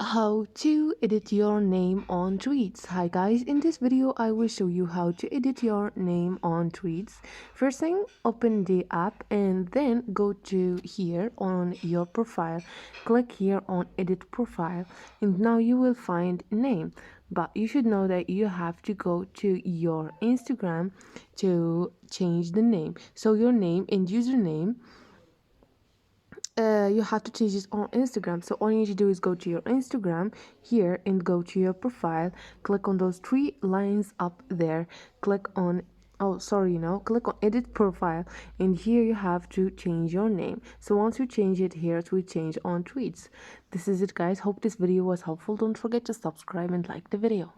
How to edit your name on tweets. Hi guys, in this video I will show you how to edit your name on tweets. First thing, open the app and then go to here on your profile. Click here on edit profile and now you will find name, but you should know that you have to go to your Instagram to change the name. So your name and username, you have to change it on Instagram. So all you need to do is go to your Instagram here and go to your profile. Click on those three lines up there. Click on click on edit profile, and here you have to change your name. So once you change it, here to change on tweets. This is it, guys. Hope this video was helpful. Don't forget to subscribe and like the video.